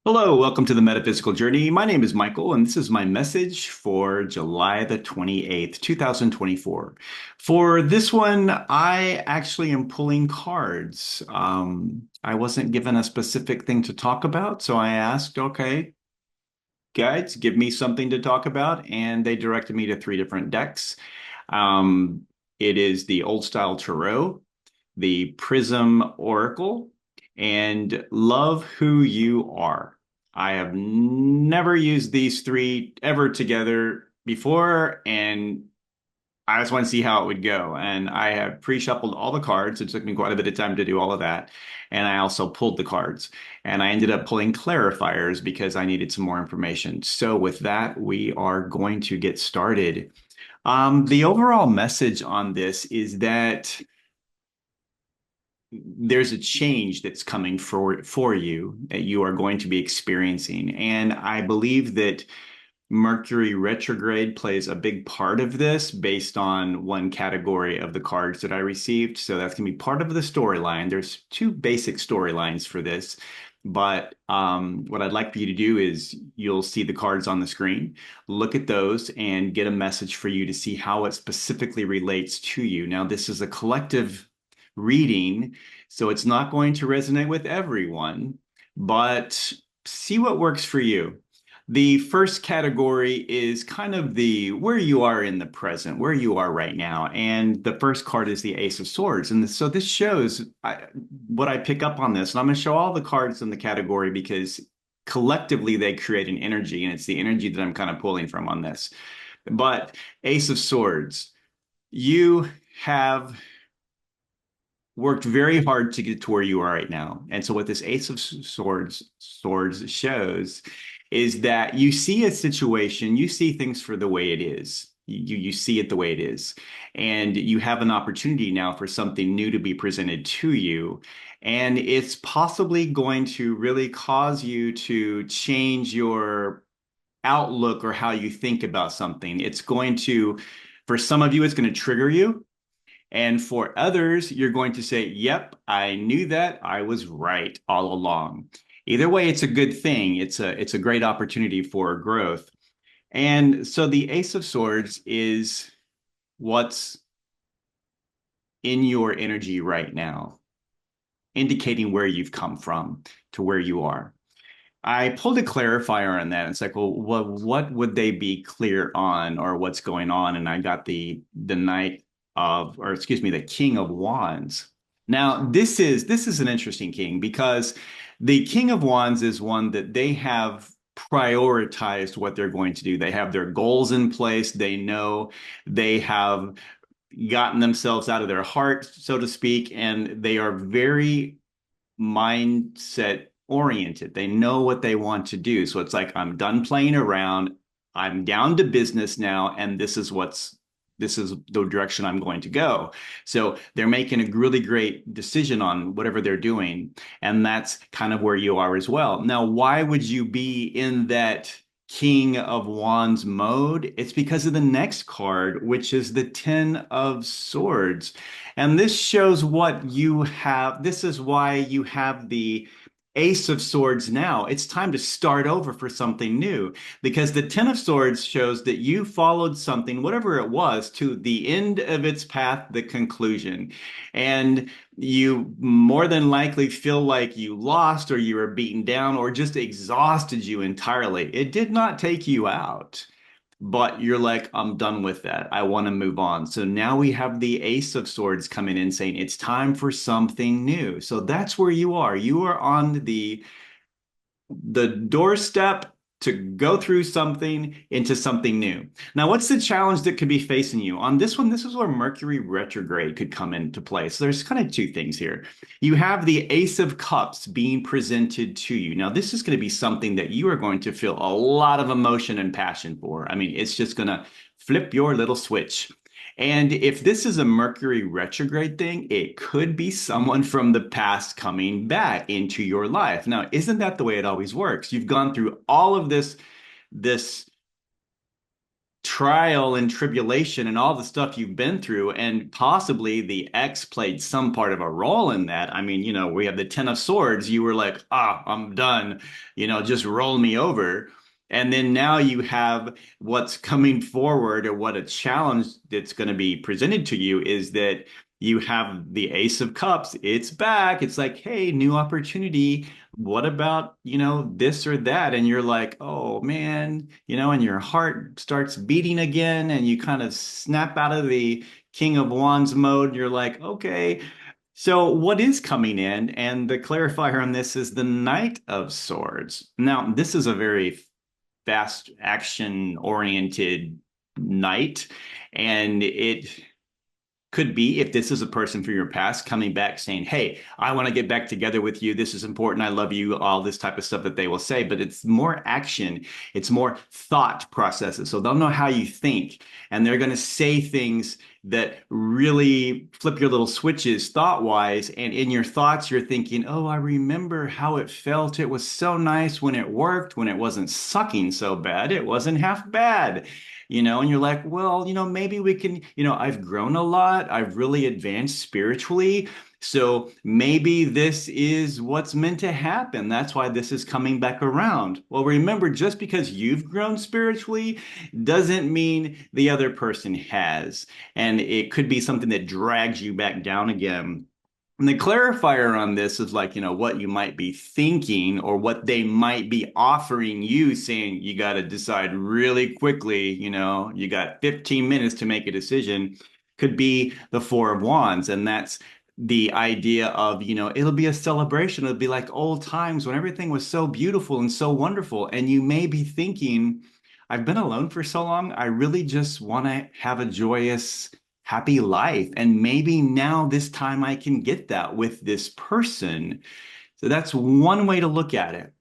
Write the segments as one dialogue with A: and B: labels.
A: Hello, welcome to the Metaphysical Journey. My name is Michael, and this is my message for July the 28th, 2024. For this one, I actually am pulling cards. I wasn't given a specific thing to talk about, so I asked, okay, guides, give me something to talk about, and they directed me to three different decks. Um, it is the Old Style Tarot, the Prism Oracle, and Love Who You Are. I have never used these three ever together before, and I just want to see how it would go. And I have pre-shuffled all the cards. It took me quite a bit of time to do all of that. And I also pulled the cards. And I ended up pulling clarifiers because I needed some more information. So with that, we are going to get started. The overall message on this is that there's a change that's coming for you that you are going to be experiencing. And I believe that Mercury retrograde plays a big part of this based on one category of the cards that I received. So that's going to be part of the storyline. There's two basic storylines for this. But what I'd like for you to do is you'll see the cards on the screen, look at those and get a message for you to see how it specifically relates to you. Now, this is a collective reading, so it's not going to resonate with everyone, but see what works for you. The first category is kind of the where you are in the present, where you are right now. And the first card is the Ace of Swords. And so this shows what I pick up on this. And I'm going to show all the cards in the category because collectively they create an energy. And it's the energy that I'm kind of pulling from on this. But Ace of Swords, you have worked very hard to get to where you are right now. And so what this Ace of Swords shows is that you see a situation, you see things for the way it is. You see it the way it is. And you have an opportunity now for something new to be presented to you. And it's possibly going to really cause you to change your outlook or how you think about something. It's going to, for some of you, it's going to trigger you. And for others, you're going to say, yep, I knew that. I was right all along. Either way, it's a good thing. It's a great opportunity for growth. And so the Ace of Swords is what's in your energy right now, indicating where you've come from to where you are. I pulled a clarifier on that. It's like, well, what would they be clear on or what's going on? And I got the Knight of, or excuse me, the King of Wands. Now, this is an interesting king because the King of Wands is one that they have prioritized what they're going to do. They have their goals in place. They know they have gotten themselves out of their heart, so to speak, and they are very mindset oriented. They know what they want to do. So it's like, I'm done playing around. I'm down to business now. And this is the direction I'm going to go. So they're making a really great decision on whatever they're doing. And that's kind of where you are as well. Now, why would you be in that King of Wands mode? It's because of the next card, which is the Ten of Swords. And this shows what you have. This is why you have the Ace of Swords now. It's time to start over for something new because the Ten of Swords shows that you followed something, whatever it was, to the end of its path, the conclusion. And you more than likely feel like you lost or you were beaten down or just exhausted you entirely. It did not take you out. But you're like, I'm done with that. I want to move on. So now we have the Ace of Swords coming in saying it's time for something new. So that's where you are. You are on the doorstep to go through something into something new. Now, what's the challenge that could be facing you? On this one, this is where Mercury retrograde could come into play. So there's kind of two things here. You have the Ace of Cups being presented to you. Now, this is going to be something that you are going to feel a lot of emotion and passion for. I mean, it's just going to flip your little switch. And if this is a Mercury retrograde thing, it could be someone from the past coming back into your life. Now, isn't that the way it always works? You've gone through all of this trial and tribulation and all the stuff you've been through, and possibly the ex played some part of a role in that. I mean, we have the Ten of Swords. You were like, ah, I'm done, just roll me over. And then now you have what's coming forward, or what a challenge that's going to be presented to you is that you have the Ace of Cups. It's back. It's like, hey, new opportunity. What about, this or that? And you're like, oh man, and your heart starts beating again, and you kind of snap out of the King of Wands mode. You're like, okay, so what is coming in? And the clarifier on this is the Knight of Swords. Now, this is a very fast action oriented knight, and it could be, if this is a person from your past coming back saying, hey, I want to get back together with you. This is important. I love you. All this type of stuff that they will say, but it's more action. It's more thought processes. So they'll know how you think, and they're going to say things that really flip your little switches thought wise. And in your thoughts, you're thinking, oh, I remember how it felt. It was so nice when it worked, when it wasn't sucking so bad. It wasn't half bad. And you're like, well, maybe we can, I've grown a lot. I've really advanced spiritually. So maybe this is what's meant to happen. That's why this is coming back around. Well, remember, just because you've grown spiritually doesn't mean the other person has. And it could be something that drags you back down again. And the clarifier on this is like, what you might be thinking, or what they might be offering you, saying you got to decide really quickly, you got 15 minutes to make a decision, could be the Four of Wands. And that's the idea of, it'll be a celebration. It'll be like old times when everything was so beautiful and so wonderful. And you may be thinking, I've been alone for so long. I really just want to have a joyous, happy life. And maybe now this time I can get that with this person. So that's one way to look at it.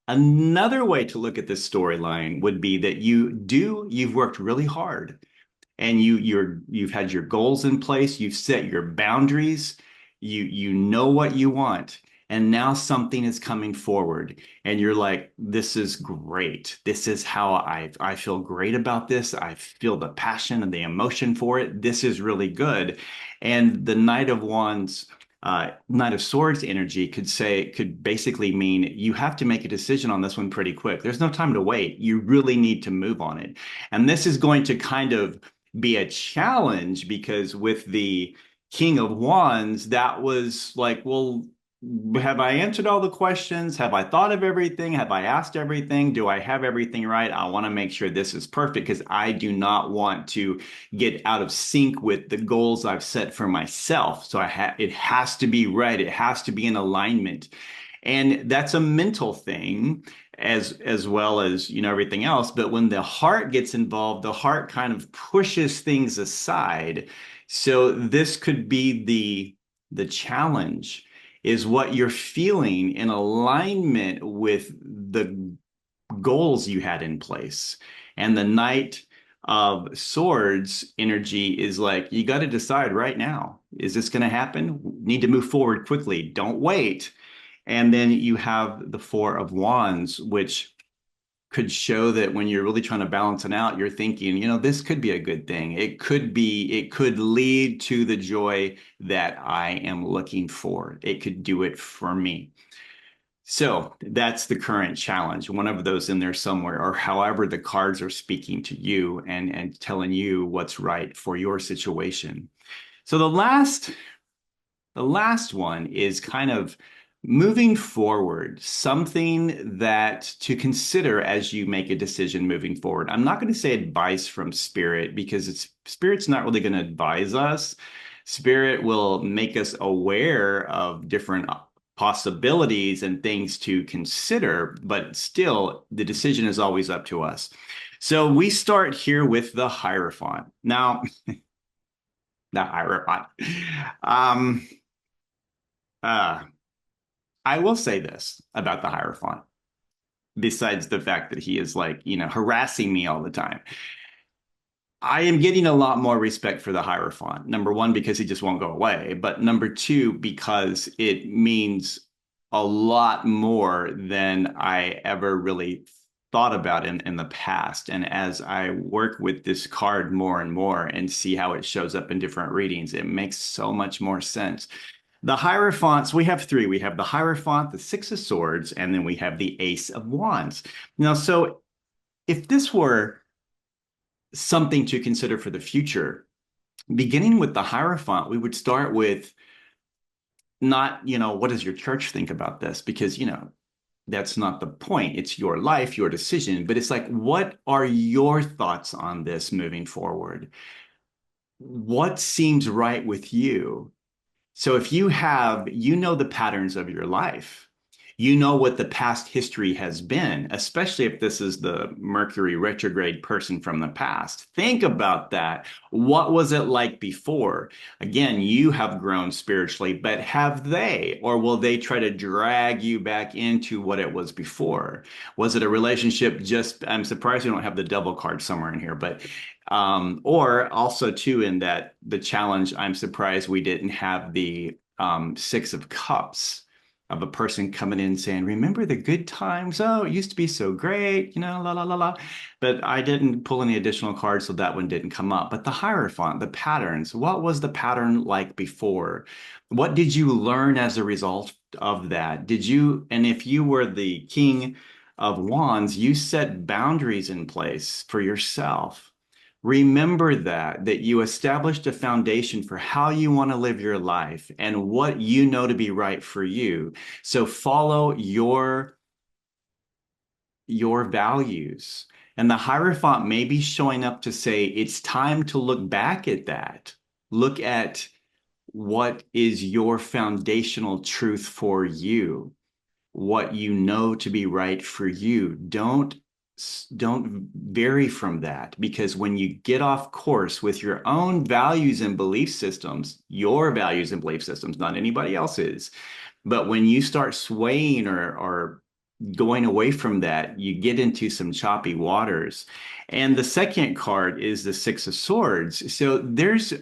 A: Another way to look at this storyline would be that you've worked really hard, and you've had your goals in place, you've set your boundaries, you know what you want, and now something is coming forward, and you're like, this is great. This is how I feel great about this. I feel the passion and the emotion for it. This is really good. And the Knight of Wands, Knight of Swords energy could basically mean you have to make a decision on this one pretty quick. There's no time to wait. You really need to move on it. And this is going to kind of be a challenge, because with the King of Wands, that was like, well, have I answered all the questions? Have I thought of everything? Have I asked everything? Do I have everything right? I want to make sure this is perfect, because I do not want to get out of sync with the goals I've set for myself. So it has to be right. It has to be in alignment. And that's a mental thing, as well as everything else. But when the heart gets involved, the heart kind of pushes things aside. So this could be the challenge, is what you're feeling in alignment with the goals you had in place. And the Knight of Swords energy is like, you got to decide right now. Is this going to happen? Need to move forward quickly. Don't wait. And then you have the Four of Wands, which could show that when you're really trying to balance it out, you're thinking, this could be a good thing. It could lead to the joy that I am looking for. It could do it for me. So that's the current challenge. One of those in there somewhere, or however the cards are speaking to you and telling you what's right for your situation. So the last one is kind of moving forward, something that to consider as you make a decision moving forward. I'm not going to say advice from spirit, because spirit's not really going to advise us. Spirit will make us aware of different possibilities and things to consider, but still the decision is always up to us. So we start here with the Hierophant. Now, the Hierophant. Um, uh, I will say this about the Hierophant, besides the fact that he is like, harassing me all the time. I am getting a lot more respect for the Hierophant. Number one, because he just won't go away. But number two, because it means a lot more than I ever really thought about in the past. And as I work with this card more and more and see how it shows up in different readings, it makes so much more sense. The Hierophants, we have three. We have the Hierophant, the Six of Swords, and then we have the Ace of Wands. Now, so if this were something to consider for the future, beginning with the Hierophant, we would start with not, what does your church think about this? Because, that's not the point. It's your life, your decision. But it's like, what are your thoughts on this moving forward? What seems right with you? So if you know the patterns of your life, you know what the past history has been, especially if this is the Mercury retrograde person from the past. Think about that. What was it like before? Again, you have grown spiritually, but have they? Or will they try to drag you back into what it was before? Was it a relationship just, I'm surprised you don't have the devil card somewhere in here, but or also too in that the challenge, I'm surprised we didn't have the Six of Cups of a person coming in saying, remember the good times? Oh, it used to be so great, la la la la. But I didn't pull any additional cards, so that one didn't come up. But the Hierophant, the patterns, what was the pattern like before? What did you learn as a result of that? And if you were the King of Wands, you set boundaries in place for yourself. Remember that you established a foundation for how you want to live your life and what you know to be right for you. So follow your values. And the Hierophant may be showing up to say it's time to look back at that. Look at what is your foundational truth for you, what you know to be right for you. Don't vary from that, because when you get off course with your own values and belief systems, your values and belief systems, not anybody else's, but when you start swaying or going away from that, you get into some choppy waters. And the second card is the Six of Swords. So there's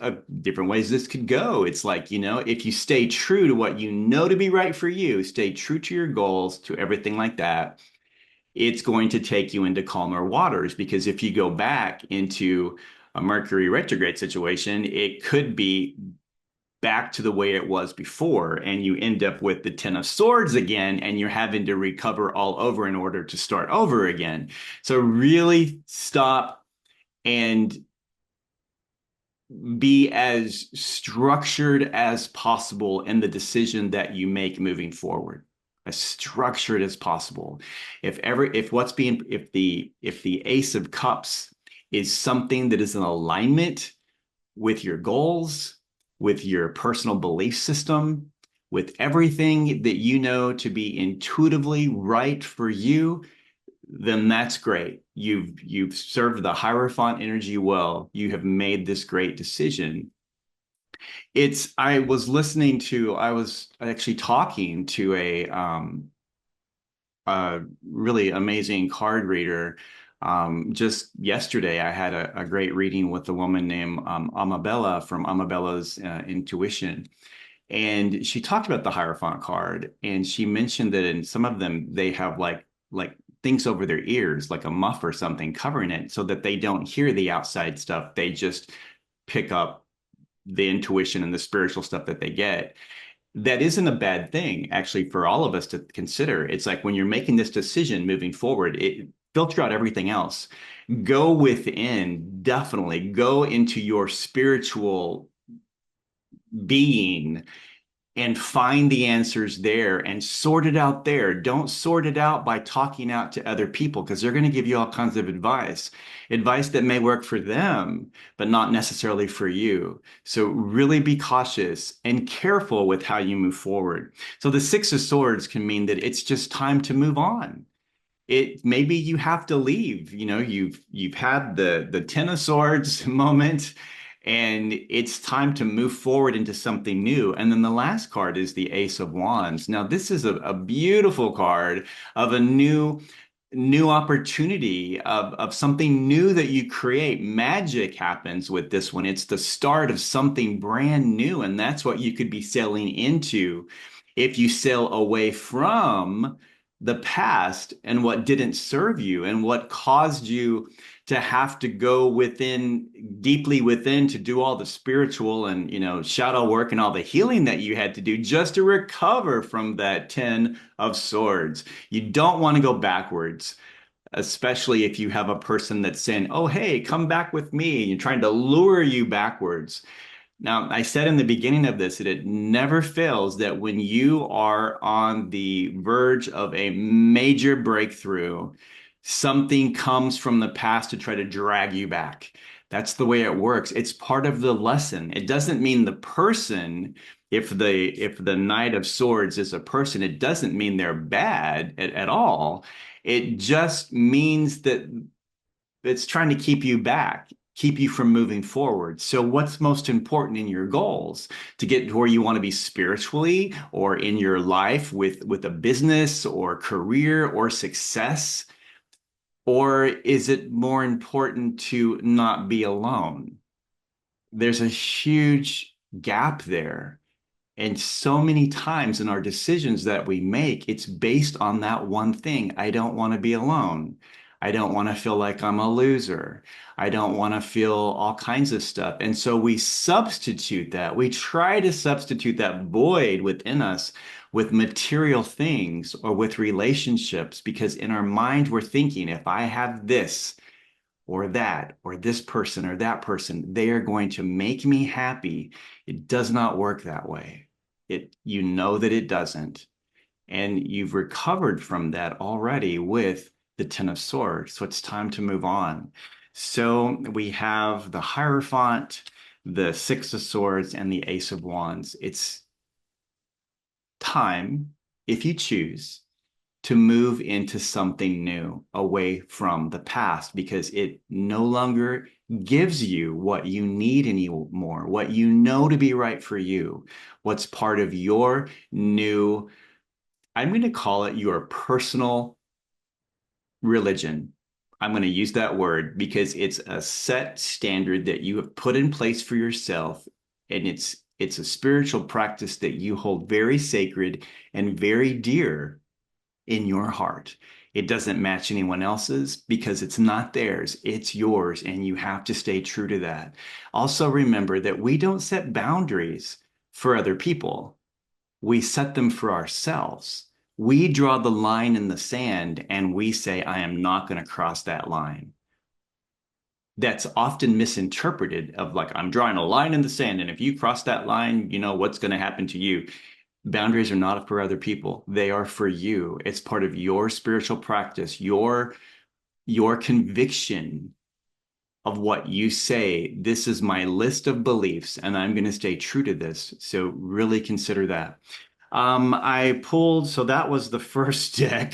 A: different ways this could go. It's like, if you stay true to what you know to be right for you, stay true to your goals, to everything like that, it's going to take you into calmer waters. Because if you go back into a Mercury retrograde situation, it could be back to the way it was before, and you end up with the Ten of Swords again, and you're having to recover all over in order to start over again. So really stop and be as structured as possible in the decision that you make moving forward, as structured as possible. If the Ace of Cups is something that is in alignment with your goals, with your personal belief system, with everything that you know to be intuitively right for you, then that's great. You've served the Hierophant energy well. You have made this great decision. I was actually talking to a really amazing card reader. Just yesterday, I had a great reading with a woman named Amabella from Amabella's Intuition. And she talked about the Hierophant card, and she mentioned that in some of them, they have like things over their ears, like a muff or something covering it, so that they don't hear the outside stuff. They just pick up the intuition and the spiritual stuff that they get. That isn't a bad thing, actually, for all of us to consider. It's like when you're making this decision moving forward, filter out everything else. Go within, definitely go into your spiritual being and find the answers there and sort it out there. Don't sort it out by talking out to other people, because they're going to give you all kinds of advice that may work for them, but not necessarily for you. So really be cautious and careful with how you move forward. So the Six of Swords can mean that it's just time to move on. Maybe you have to leave. You've had the Ten of Swords moment, and it's time to move forward into something new. And then the last card is the Ace of Wands. Now, this is a beautiful card of a new opportunity, of something new that you create. Magic happens with this one. It's the start of something brand new, and that's what you could be sailing into if you sail away from the past and what didn't serve you and what caused you to have to go within, deeply within, to do all the spiritual and, shadow work and all the healing that you had to do just to recover from that 10 of swords. You don't want to go backwards, especially if you have a person that's saying, oh, hey, come back with me, and you're trying to lure you backwards. Now, I said in the beginning of this that it never fails that when you are on the verge of a major breakthrough, something comes from the past to try to drag you back. That's the way it works. It's part of the lesson. It doesn't mean the person, if the Knight of Swords is a person, it doesn't mean they're bad at all. It just means that it's trying to keep you back, keep you from moving forward. So what's most important in your goals to get to where you want to be spiritually or in your life with a business or career or success? Or is it more important to not be alone? There's a huge gap there. And so many times in our decisions that we make, it's based on that one thing. I don't want to be alone. I don't want to feel like I'm a loser. I don't want to feel all kinds of stuff. And so we substitute that. We try to substitute that void within us with material things or with relationships, because in our mind, we're thinking, if I have this, or that, or this person or that person, they are going to make me happy. It does not work that way. You know that it doesn't. And you've recovered from that already with the Ten of Swords. So it's time to move on. So we have the Hierophant, the Six of Swords, and the Ace of Wands. It's time, if you choose, to move into something new away from the past, because it no longer gives you what you need anymore, what you know to be right for you, what's part of your new, I'm going to call it your personal religion. I'm going to use that word because it's a set standard that you have put in place for yourself, and it's a spiritual practice that you hold very sacred and very dear in your heart. It doesn't match anyone else's because it's not theirs, it's yours, and you have to stay true to that. Also, remember that we don't set boundaries for other people, we set them for ourselves. We draw the line in the sand and we say, I am not going to cross that line. That's often misinterpreted of like, I'm drawing a line in the sand, and if you cross that line, you know what's going to happen to you. Boundaries are not for other people. They are for you. It's part of your spiritual practice, your conviction of what you say. This is my list of beliefs, and I'm going to stay true to this. So really consider that. I pulled, so that was the first deck.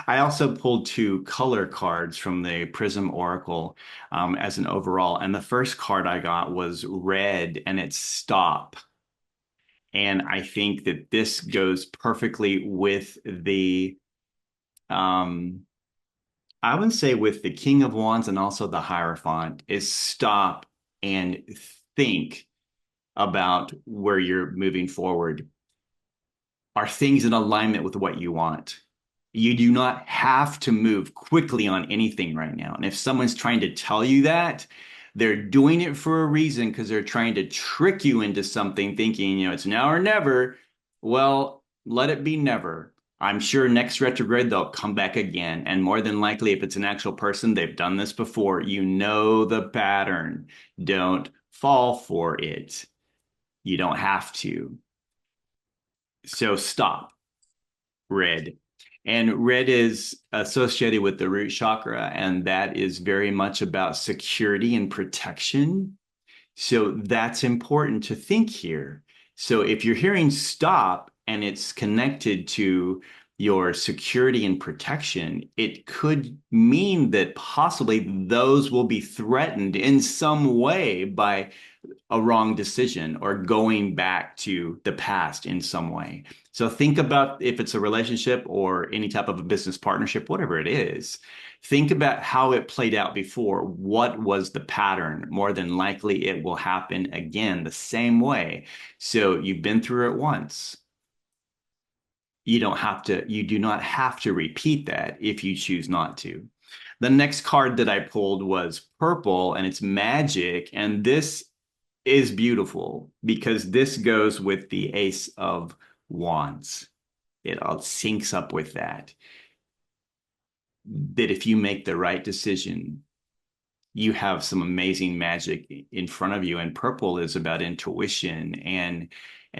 A: I also pulled two color cards from the Prism Oracle as an overall. And the first card I got was red, and it's stop. And I think that this goes perfectly with um, I would say with the King of Wands and also the Hierophant, is stop and think about where you're moving forward. Are things in alignment with what you want? You do not have to move quickly on anything right now. And if someone's trying to tell you that, they're doing it for a reason, because they're trying to trick you into something thinking, it's now or never. Well, let it be never. I'm sure next retrograde, they'll come back again. And more than likely, if it's an actual person, they've done this before. You know the pattern. Don't fall for it. You don't have to. So stop. Red. And red is associated with the root chakra, and that is very much about security and protection. So that's important to think here. So if you're hearing stop and it's connected to your security and protection, it could mean that possibly those will be threatened in some way by a wrong decision or going back to the past in some way. So think about, if it's a relationship or any type of a business partnership, whatever it is, think about how it played out before. What was the pattern? More than likely, it will happen again the same way. So you've been through it once. you do not have to repeat that if you choose not to. The next card that I pulled was purple, and it's magic. And this is beautiful because this goes with the Ace of Wands. It all syncs up with that. That if you make the right decision, you have some amazing magic in front of you. And purple is about intuition and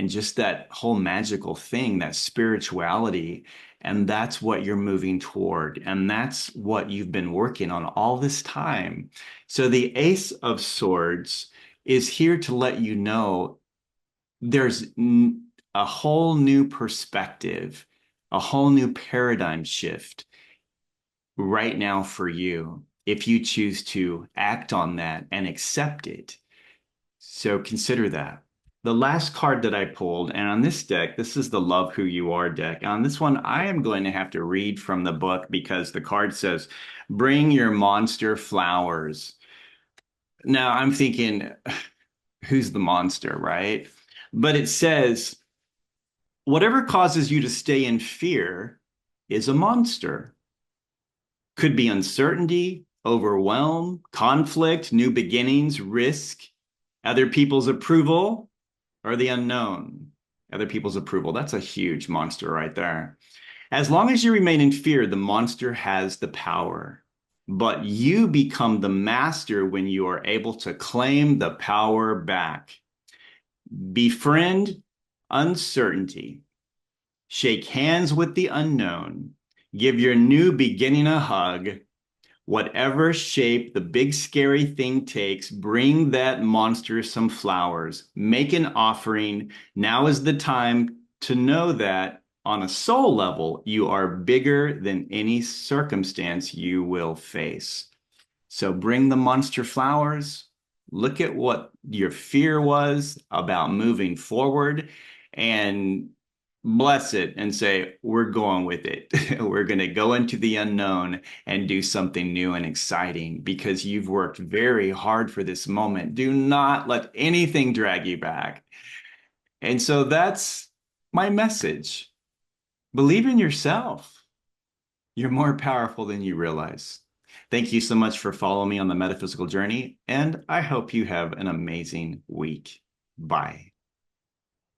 A: just that whole magical thing, that spirituality. And that's what you're moving toward. And that's what you've been working on all this time. So the Ace of Swords is here to let you know there's a whole new perspective, a whole new paradigm shift right now for you if you choose to act on that and accept it. So consider that. The last card that I pulled, and on this deck, this is the Love Who You Are deck. On this one, I am going to have to read from the book because the card says, bring your monster flowers. Now I'm thinking, who's the monster, right? But it says, whatever causes you to stay in fear is a monster. Could be uncertainty, overwhelm, conflict, new beginnings, risk, other people's approval, or the unknown. Other people's approval. That's a huge monster right there. As long as you remain in fear, the monster has the power. But you become the master when you are able to claim the power back. Befriend uncertainty. Shake hands with the unknown. Give your new beginning a hug. Whatever shape the big scary thing takes, bring that monster some flowers. Make an offering. Now is the time to know that on a soul level, you are bigger than any circumstance you will face. So bring the monster flowers. Look at what your fear was about moving forward and bless it and say, we're going with it. We're going to go into the unknown and do something new and exciting because you've worked very hard for this moment. Do not let anything drag you back. And so that's my message. Believe in yourself. You're more powerful than you realize. Thank you so much for following me on the metaphysical journey, and I hope you have an amazing week. Bye.